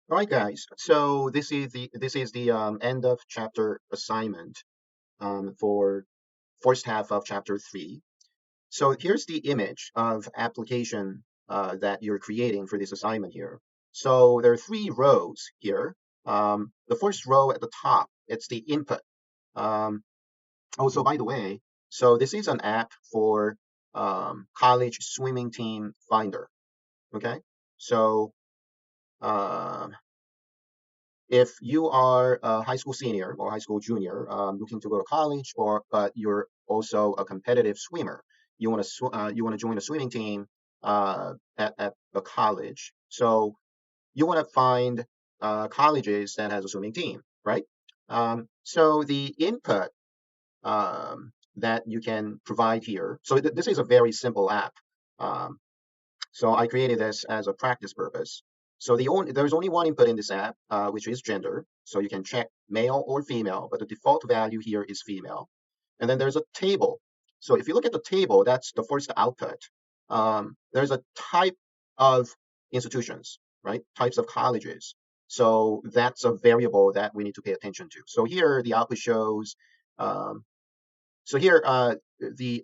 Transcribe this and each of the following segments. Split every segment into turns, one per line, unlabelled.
All right, guys. So this is the end of chapter assignment for first half of chapter 3. So here's the image of application that you're creating for this assignment here. So there are three rows here. The first row at the top, it's the input. Um, so by the way, so this is an app for college swimming team finder. Okay, so um, if you are a high school senior or high school junior looking to go to college, or but you're also a competitive swimmer, you want to join a swimming team at a college. So you want to find colleges that has a swimming team, right? So the input that you can provide here. So this is a very simple app. Um, so I created this as a practice purpose. So there's only one input in this app, which is gender. So you can check male or female, but the default value here is female. And then there's a table. So if you look at the table, that's the first output. There's a type of institutions, right? Types of colleges. So that's a variable that we need to pay attention to. So here the output shows. Um, so here the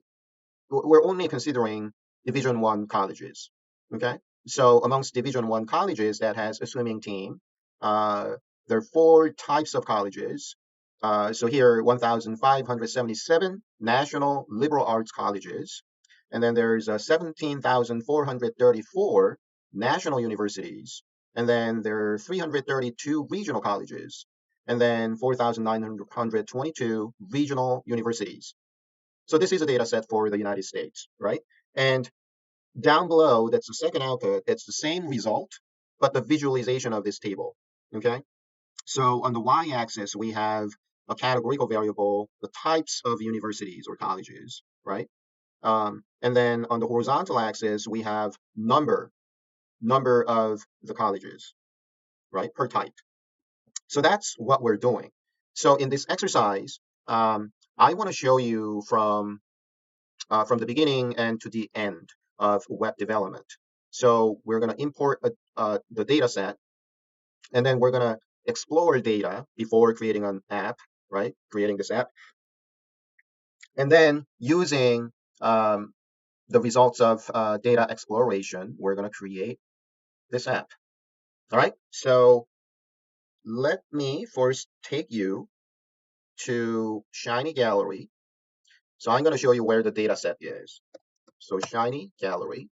we're only considering Division 1 colleges. Okay, so amongst Division 1 colleges that has a swimming team, there are four types of colleges. So here, 1,577 national liberal arts colleges, and then there's 17,434 national universities, and then there are 332 regional colleges, and then 4,922 regional universities. So this is a data set for the United States, right? And down below, that's the second output. It's the same result, but the visualization of this table, okay? So on the y-axis, we have a categorical variable, the types of universities or colleges, right? And then on the horizontal axis, we have number of the colleges, right, per type. So that's what we're doing. So in this exercise, I want to show you from the beginning and to the end of web development. So we're going to import the data set, and then we're going to explore data before creating an app, right? Creating this app. And then using the results of data exploration, we're going to create this app. All right. So let me first take you to Shiny Gallery. So I'm going to show you where the data set is. So Shiny Gallery.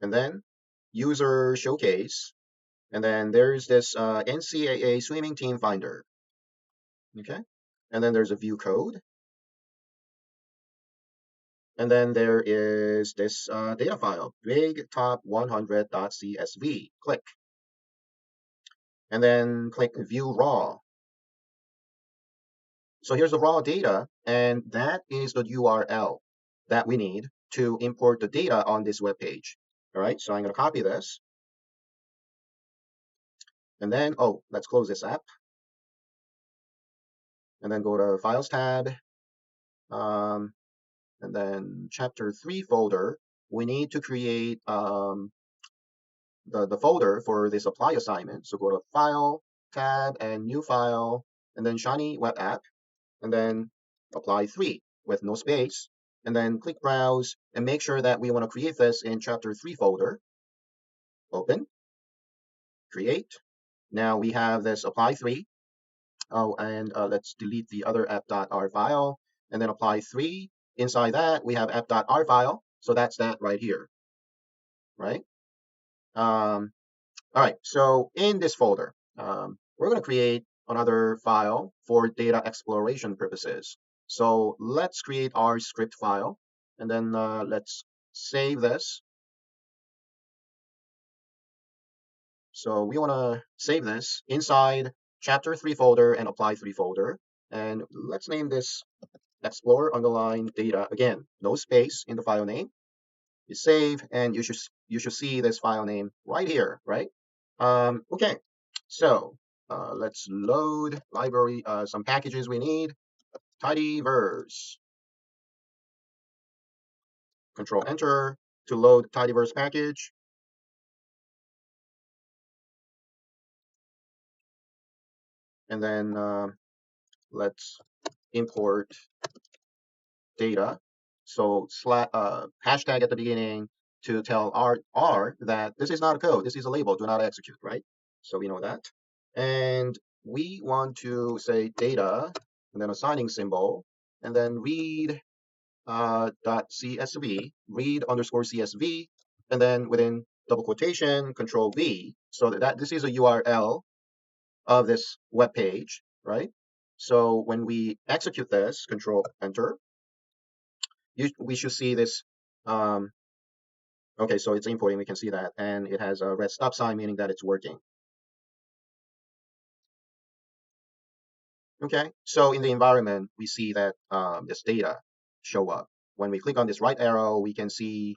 And then user showcase, and then there's this NCAA swimming team finder, okay? And then there's a view code, and then there is this data file, big top 100.csv. Click, and then click view raw. So here's the raw data, and that is the URL that we need to import the data on this web page. All right, so I'm going to copy this, and then, oh, let's close this app, and then go to Files tab, and then chapter 3 folder, we need to create the folder for this apply assignment. So go to File tab and New File, and then Shiny Web App, and then Apply3 with no space, and then click Browse, and make sure that we want to create this in chapter 3 folder. Open, create. Now we have this Apply3. Oh, and let's delete the other app.r file, and then Apply3. Inside that, we have app.r file. So that's that right here, right? All right, so in this folder, we're going to create another file for data exploration purposes. So let's create our script file, and then let's save this. So we want to save this inside chapter 3 folder and Apply3 folder. And let's name this explore underline data. Again, no space in the file name. You save, and you should see this file name right here, right? Okay, so let's load library, some packages we need. Tidyverse. Control Enter. to load tidyverse package. And then let's import data. So hashtag at the beginning to tell R that this is not a code, this is a label, do not execute, right? So we know that. And we want to say data, and then assigning symbol, and then read dot CSV, read underscore CSV, and then within double quotation, control V, so that this is a URL of this web page, right? So when we execute this, control enter, we should see this. Um, okay, so it's importing, we can see that, and it has a red stop sign, meaning that it's working. Okay, so in the environment, we see that this data show up. When we click on this right arrow, we can see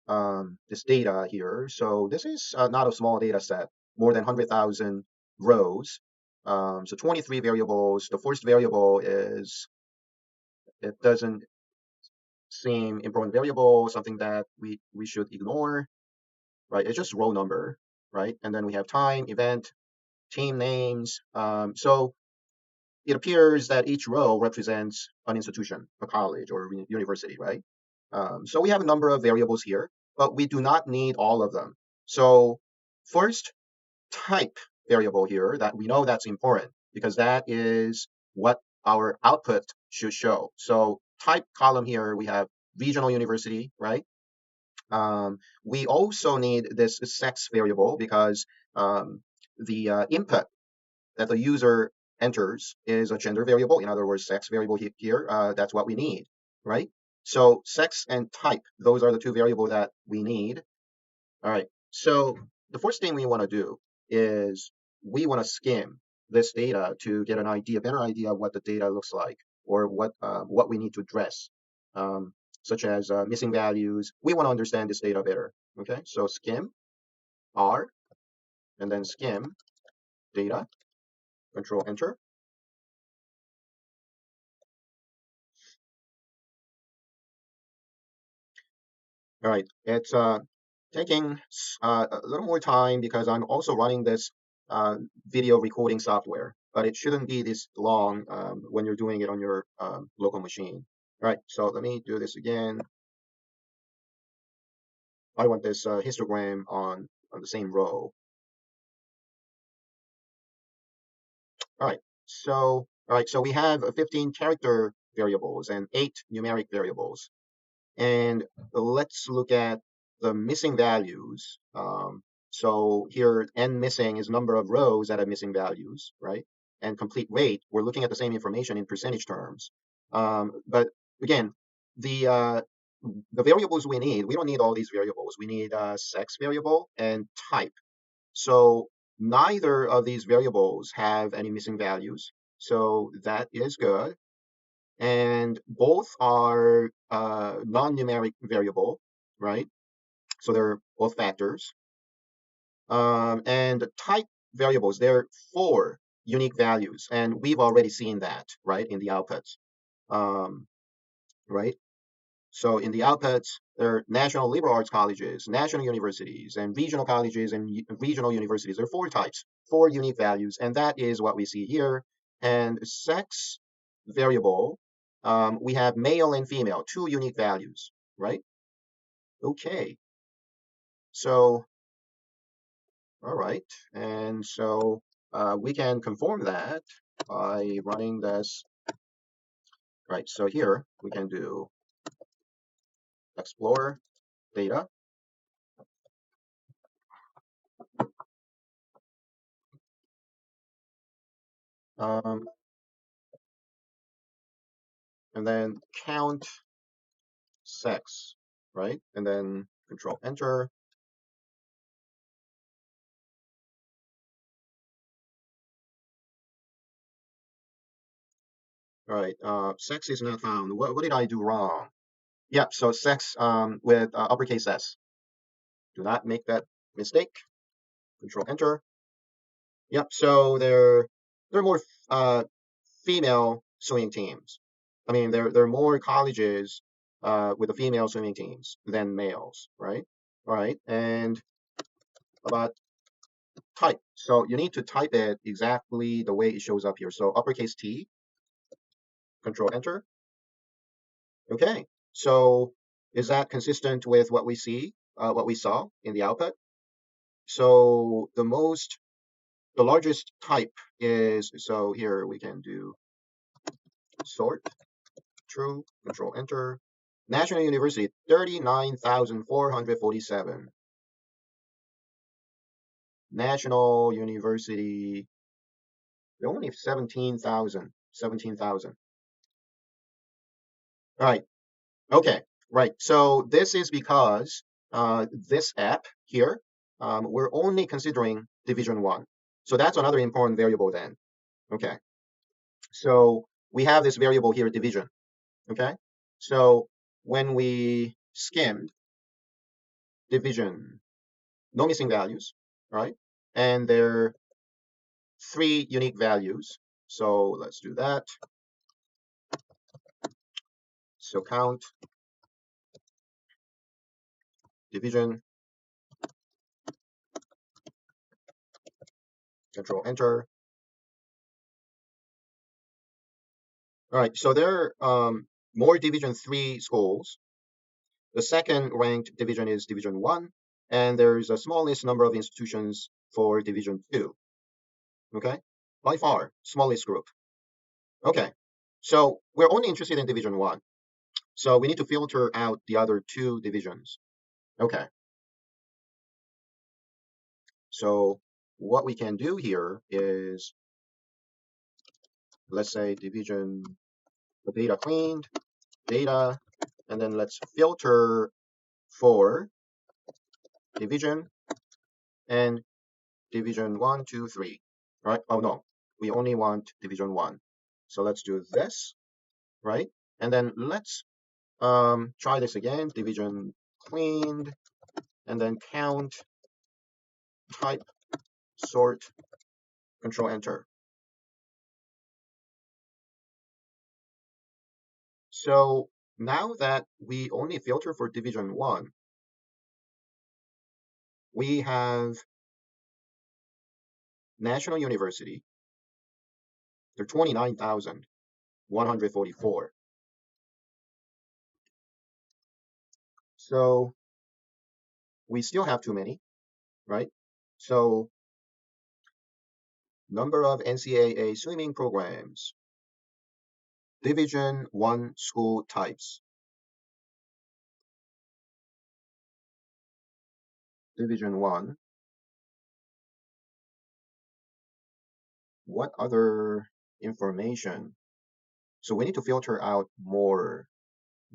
this data here. So this is not a small data set, more than 100,000 rows. So 23 variables. The first variable is, it doesn't seem important variable, something that we should ignore, right? It's just row number, right? And then we have time, event, team names. So it appears that each row represents an institution, a college or university, right? So we have a number of variables here, but we do not need all of them. So first, type variable here, that we know that's important because that is what our output should show. So type column here, we have regional university, right? We also need this sex variable because the input that the user enters is a gender variable. In other words, sex variable here, that's what we need, right? So sex and type, those are the two variables that we need. All right, so the first thing we want to do is we want to skim this data to get an idea, better idea of what the data looks like or what we need to address, um, such as missing values. We want to understand this data better. Okay, so skim R and then skim data, control enter. All right, it's taking a little more time because I'm also running this video recording software, but it shouldn't be this long when you're doing it on your local machine. All right, so let me do this again. I want this histogram on the same row. All right, so we have 15 character variables and 8 numeric variables. And let's look at the missing values. So here, n missing is number of rows that have missing values, right? And complete rate, we're looking at the same information in percentage terms. But again, the the variables we don't need all these variables. We need sex variable and type. So neither of these variables have any missing values. So that is good, and both are non-numeric variable, right? So they're both factors. And type variables, they're 4 unique values, and we've already seen that, right, in the outputs, right? So in the outputs, there are national liberal arts colleges, national universities, and regional colleges and regional universities. There are 4 types, 4 unique values, and that is what we see here. And sex variable, we have male and female, 2 unique values, right? Okay, so, all right, and so we can conform that by running this. Right, so here we can do explore data. Um, and then count sex, right? And then control enter. All right, sex is not found. What did I do wrong? Yep, so sex with uppercase S. Do not make that mistake. Control enter. Yep, so there are more female swimming teams. I mean, there are more colleges with the female swimming teams than males, right? All right, and about type. So you need to type it exactly the way it shows up here. So uppercase T, Control Enter. Okay, so is that consistent with what we see, what we saw in the output? So the largest type is, so here we can do sort, true, Control Enter. National University, 39,447. National University, they only have 17,000. 17,000. All right. Okay. Right. So this is because this app here, we're only considering division one. So that's another important variable then. Okay. So we have this variable here, division. Okay. So when we skimmed division, no missing values, right? And there are 3 unique values. So let's do that. So count division, Control Enter. All right, so there are more Division 3 schools. The second ranked division is Division 1, and there's a smallest number of institutions for Division 2. Okay, by far, smallest group. Okay, so we're only interested in Division 1. So we need to filter out the other 2 divisions. Okay, so what we can do here is, let's say division, the data cleaned, data, and then let's filter for division and division 1, 2, 3, right? Oh no, we only want division 1. So let's do this, right? And then let's try this again, division cleaned, and then count, type, sort, Control Enter. So now that we only filter for division 1, we have National University, they're 29,144. So we still have too many, right? So number of NCAA swimming programs, Division 1 school types, Division 1. What other information? So we need to filter out more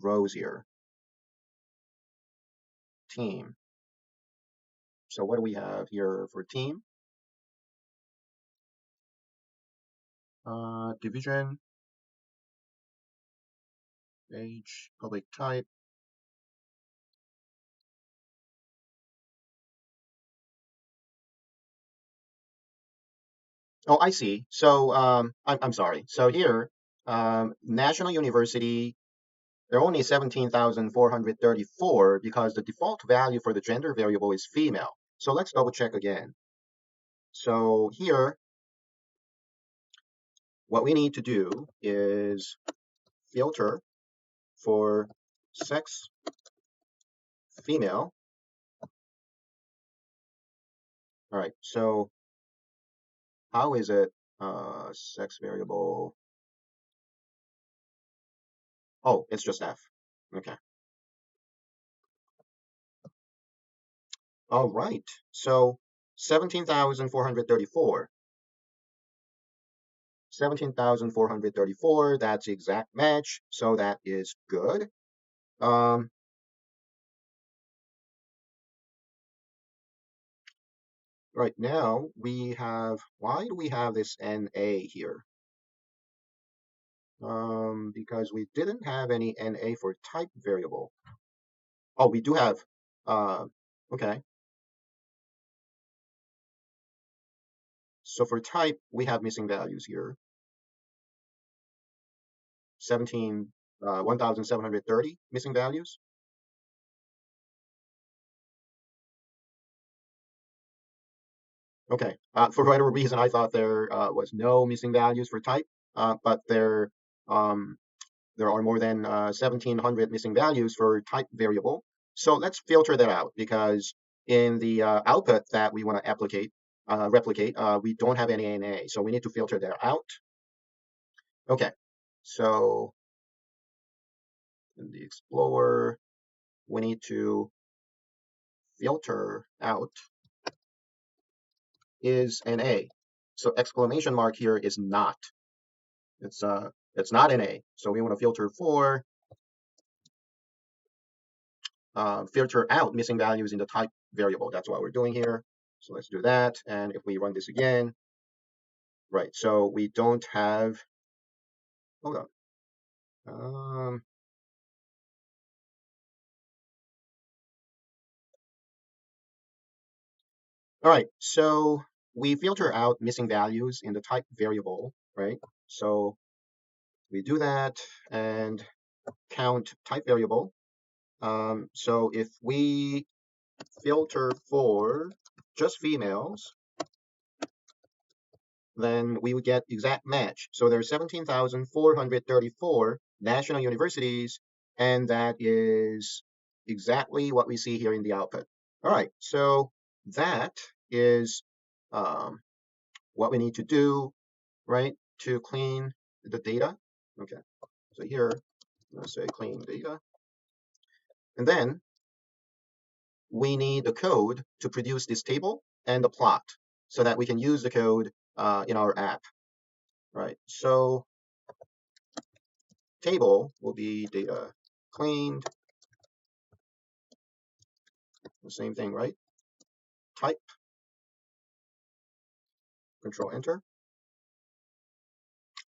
rows here. Team. So what do we have here for team? Division, age, public type. Oh, I see. So I'm sorry. So here, National University, they're only 17,434 because the default value for the gender variable is female. So let's double check again. So here, what we need to do is filter for sex, female. All right, so how is it sex variable? Oh, it's just F. Okay. All right, so 17,434. 17,434, that's the exact match, so that is good. Um, right now we have, why do we have this NA here? Because we didn't have any NA for type variable. Oh, we do have, uh, okay. So for type, we have missing values here. 17, 1,730 missing values. Okay, for whatever reason, I thought there was no missing values for type, but um, there are more than 1,700 missing values for type variable. So let's filter that out because in the output that we want to replicate, we don't have any NA, so we need to filter that out. Okay, so in the Explorer, we need to filter out is NA. So exclamation mark here is not. It's not NA. So we want to filter out missing values in the type variable. That's what we're doing here. So let's do that. And if we run this again, right? So we don't have. Hold on. All right. So we filter out missing values in the type variable, right? So we do that and count type variable. So if we filter for just females, then we would get exact match. So there's 17,434 national universities, and that is exactly what we see here in the output. All right, so that is um, what we need to do, right, to clean the data. Okay, so here, let's say clean data. And then we need the code to produce this table and the plot so that we can use the code in our app. Right, so table will be data cleaned, the same thing, right? Type, control enter,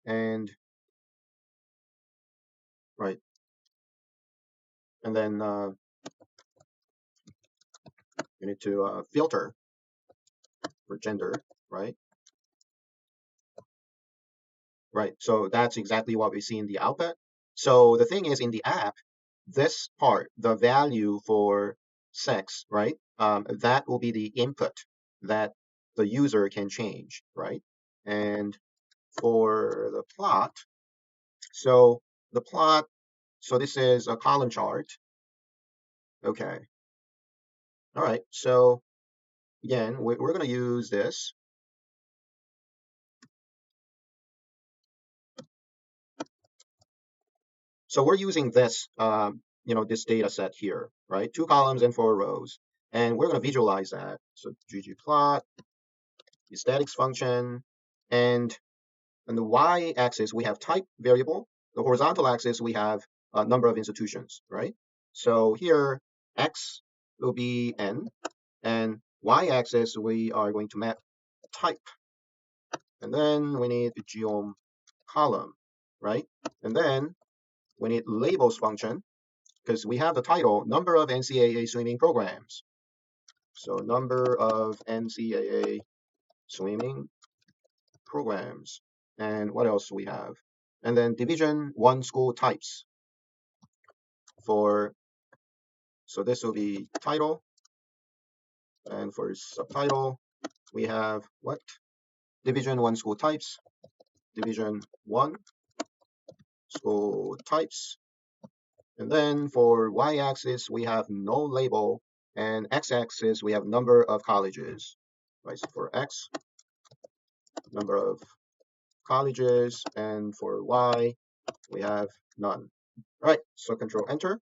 and right, and then you need to filter for gender, right? Right, so that's exactly what we see in the output. So the thing is, in the app, this part, the value for sex, right? That will be the input that the user can change, right? And for the plot, so the plot, so this is a column chart. Okay. All right. So again, we're going to use this. So we're using this, this data set here, right? 2 columns and 4 rows. And we're going to visualize that. So ggplot, the statics function, and on the y-axis, we have type variable. The horizontal axis, we have a number of institutions, right? So here, x will be n, and y-axis, we are going to map type. And then we need the geom column, right? And then we need labels function because we have the title, number of NCAA swimming programs. So number of NCAA swimming programs. And what else do we have? And then division 1 school types for, so this will be title. And for subtitle, we have what? Division 1 school types, division 1 school types. And then for y-axis, we have no label, and x-axis, we have number of colleges. Right, so for x, number of colleges, and for y, we have none. All right, so control enter.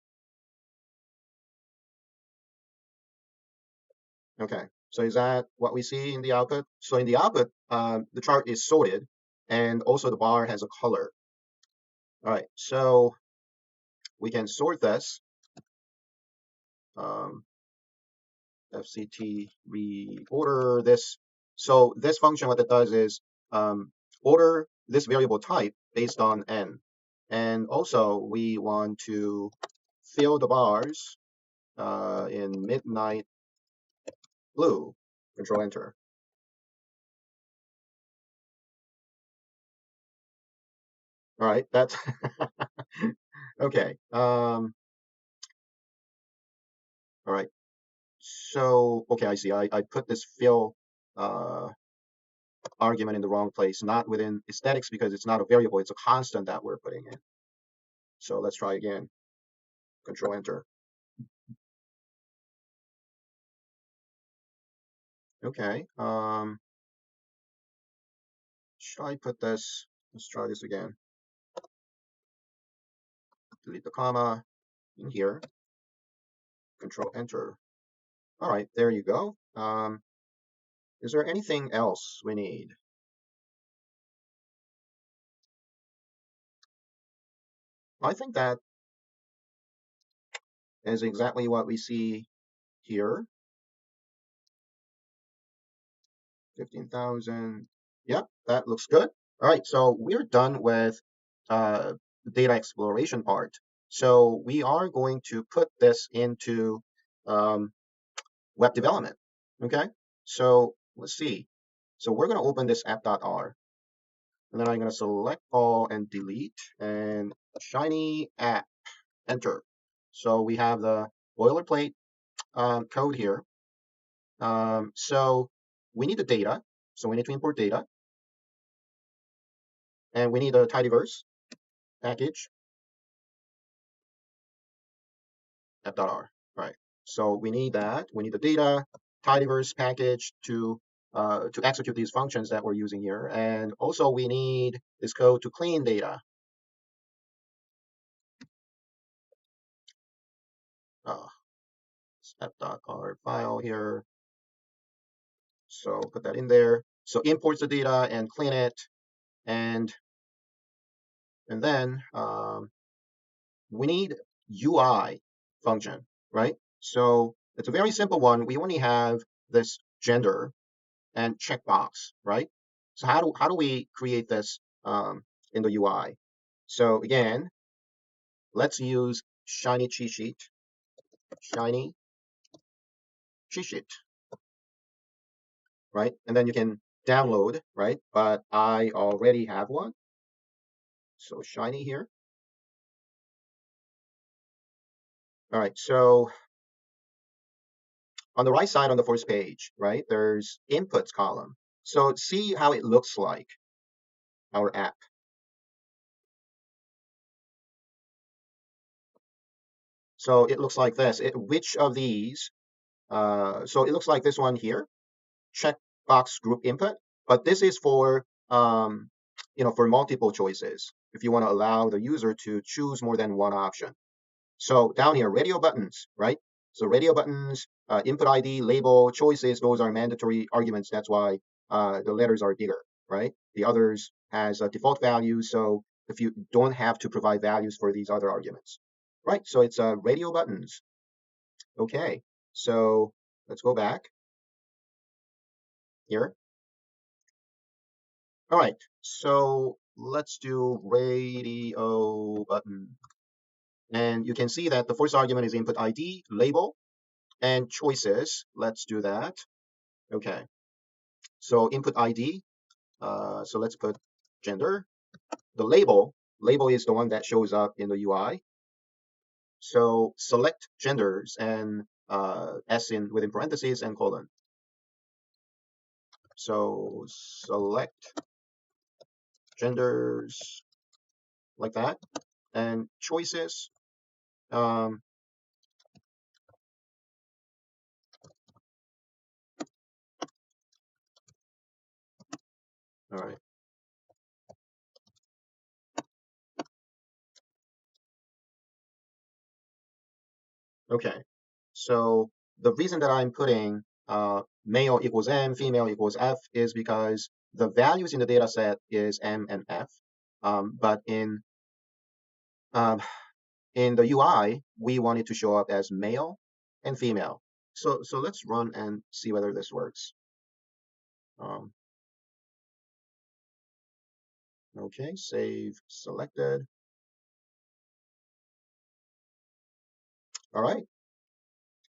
Okay, so is that what we see in the output? So in the output, the chart is sorted, and also the bar has a color. All right, so we can sort this. Um, FCT reorder this. So this function, what it does is order this variable type based on n. And also we want to fill the bars in midnight blue. Control enter. All right, that's Okay. All right. So, okay, I see. I put this fill uh, argument in the wrong place, not within aesthetics because it's not a variable, it's a constant that we're putting in. So let's try again. Control Enter. Okay. Should I put this? Let's try this again. Delete the comma in here. Control Enter. All right, there you go. Is there anything else we need? I think that is exactly what we see here. 15,000. Yep, that looks good. All right, so we're done with the data exploration part. So we are going to put this into um, web development. Okay, so let's see. So we're going to open this app.r, and then I'm going to select all and delete and shiny app, enter. So we have the boilerplate code here. So we need the data. So we need to import data. And we need a tidyverse package app.r. Right. So we need that. We need the data tidyverse package to execute these functions that we're using here. And also we need this code to clean data. Uh, app.r file here. So put that in there. So imports the data and clean it, and then we need UI function, right? So it's a very simple one. We only have this gender and checkbox, right? So how do we create this in the UI? So again, let's use shiny cheat sheet, shiny cheat sheet, right? And then you can download, right? But I already have one, so shiny here. All right, so on the right side on the first page, right, there's inputs column. So see how it looks like our app. So it looks like this. Which of these? So it looks like this one here, checkbox group input. But this is for for multiple choices. If you want to allow the user to choose more than one option. So down here, radio buttons, right? So radio buttons, input ID, label, choices, those are mandatory arguments. That's why the letters are bigger, right? The others has a default value. So if you don't have to provide values for these other arguments, right? So it's radio buttons. Okay, so let's go back here. All right, so let's do radio button. And you can see that the first argument is input ID, label, and choices. Let's do that. Okay, so input ID. So let's put gender. The label is the one that shows up in the UI. So select genders and S within parentheses and colon. So select genders like that, and choices. Um, all right. Okay. So the reason that I'm putting male equals M, female equals F is because the values in the data set is M and F. But um, in the UI, we want it to show up as male and female. So let's run and see whether this works. Um, okay, save selected. All right.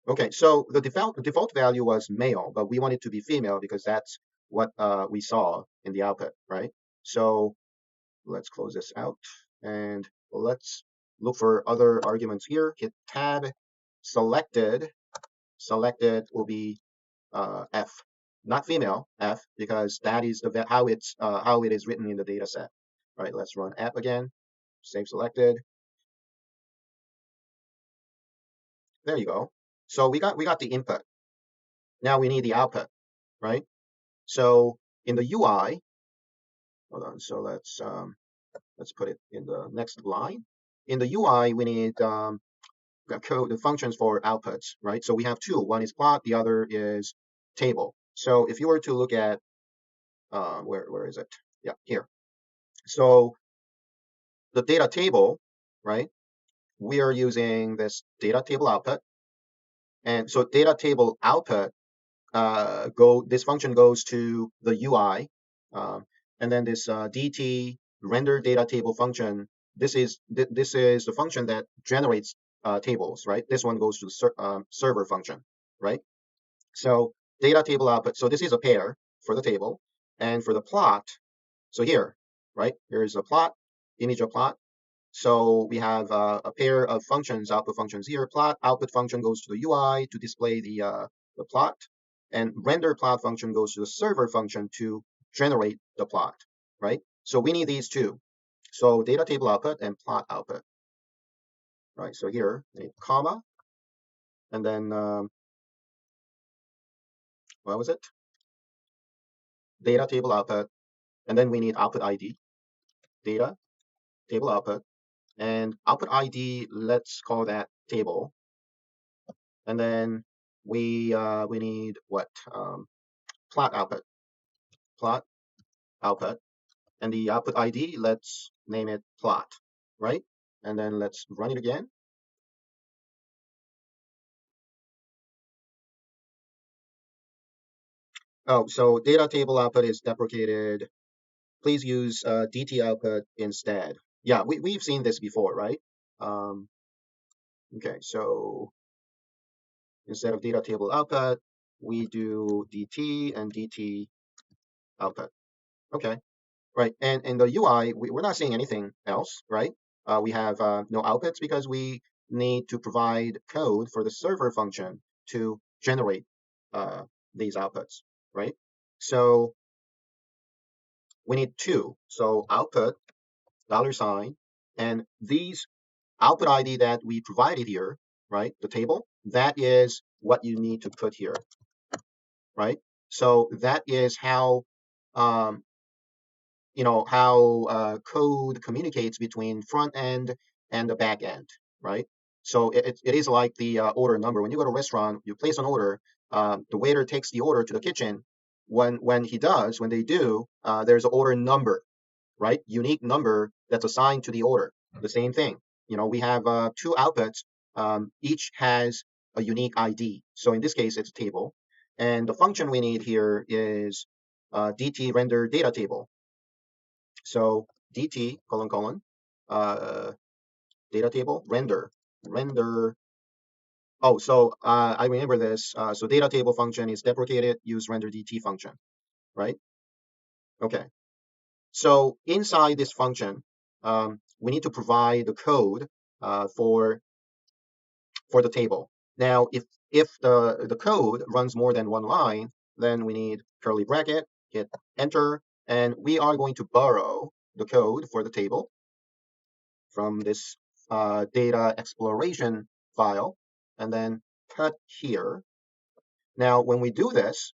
Okay, so the default value was male, but we want it to be female because that's what we saw in the output, right? So let's close this out and let's look for other arguments here. Hit tab. Selected will be F, not female F, because that is how it is written in the data set. Right. Let's run app again. Save selected. There you go. So we got the input. Now we need the output, right? So in the UI, hold on. So let's put it in the next line. In the UI, we need the functions for outputs, right? So we have two. One is plot, the other is table. So if you were to look at where is it? Yeah, here. So the data table, right? We are using this data table output, and so data table output this function goes to the UI, and then this dt render data table function. This is the function that generates tables, right? This one goes to the server function, right? So data table output. So this is a pair for the table, and for the plot. So here, right? Here is a plot, image of plot. So we have a pair of functions, output functions here. Plot output function goes to the UI to display the plot, and render plot function goes to the server function to generate the plot, right? So we need these two. So data table output and plot output, right? So here, a comma, and then what was it? Data table output, and then we need output ID, data table output, and output ID. Let's call that table. And then we need what? Plot output, and the output ID, let's name it plot, right? And then let's run it again. Oh, so data table output is deprecated. Please use DT output instead. Yeah, we've seen this before, right? Okay, so instead of data table output, we do DT and DT output. Okay. Right, and in the UI, we're not seeing anything else, right? We have no outputs because we need to provide code for the server function to generate uh, these outputs, right? So we need two. So output, $, and these output ID that we provided here, right? The table, that is what you need to put here, right? So that is how um, how code communicates between front end and the back end, right? So it is like the order number. When you go to a restaurant, you place an order. The waiter takes the order to the kitchen. When they do, there's an order number, right? Unique number that's assigned to the order. The same thing. We have two outputs. Each has a unique ID. So in this case, it's a table, and the function we need here is dt render data table. So dt : uh, data table render. Oh, so I remember this. So data table function is deprecated. Use render dt function, right? Okay. So inside this function, we need to provide the code for the table. Now, if the code runs more than one line, then we need curly bracket, hit enter, and we are going to borrow the code for the table from this data exploration file, and then cut here. Now, when we do this,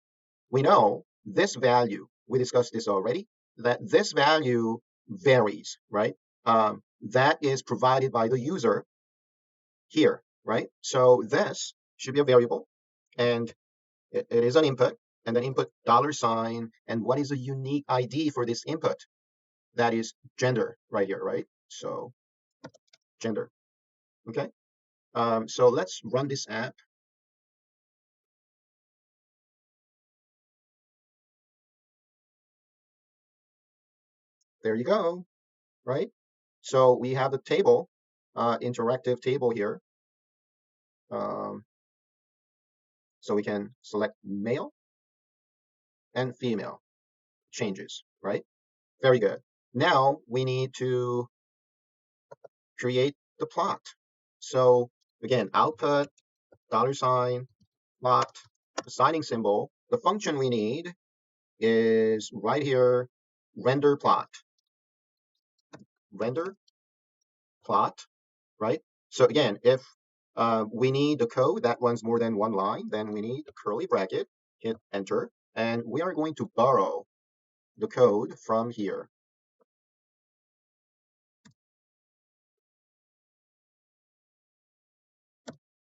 we know this value, we discussed this already, that this value varies, right? That is provided by the user here, right? So this should be a variable, and it is an input, and then input $, and what is a unique ID for this input? That is gender right here, right? So gender, okay? So let's run this app. There you go, right? So we have the table, interactive table here. So we can select male and female changes, right? Very good. Now we need to create the plot. So again, output, $ plot, assigning symbol. The function we need is right here, render plot, render plot, right? So again, if we need the code that runs more than one line, then we need a curly bracket, hit enter, and we are going to borrow the code from here,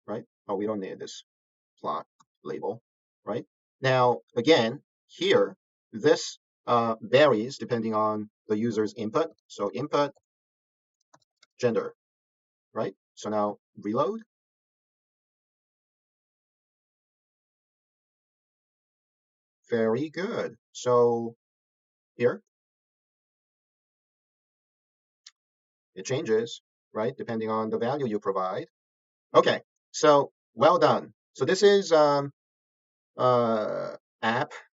right? Oh, we don't need this plot label, right? Now, again, here, this varies depending on the user's input. So input, gender, right? So now reload. Very good. So here, it changes, right? Depending on the value you provide. Okay, so well done. So this is app,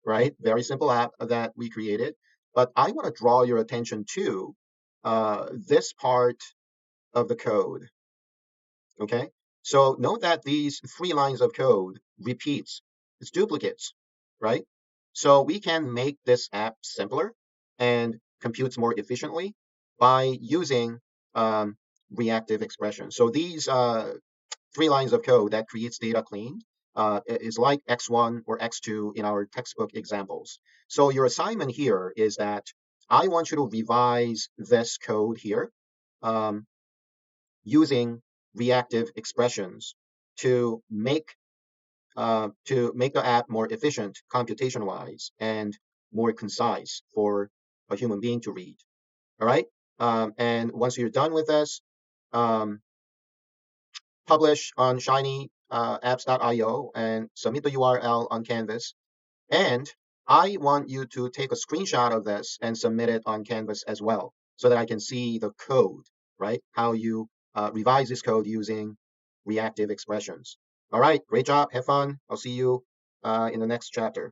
right? Very simple app that we created. But I want to draw your attention to this part of the code. Okay, so note that these 3 lines of code repeats, it's duplicates, right? So we can make this app simpler and computes more efficiently by using reactive expressions. So these 3 lines of code that creates data cleaned is like X1 or X2 in our textbook examples. So your assignment here is that I want you to revise this code here um, using reactive expressions to make the app more efficient computation-wise and more concise for a human being to read. All right. And once you're done with this, um, publish on shiny apps.io and submit the URL on Canvas. And I want you to take a screenshot of this and submit it on Canvas as well, so that I can see the code, right? How you revise this code using reactive expressions. All right, great job. Have fun. I'll see you in the next chapter.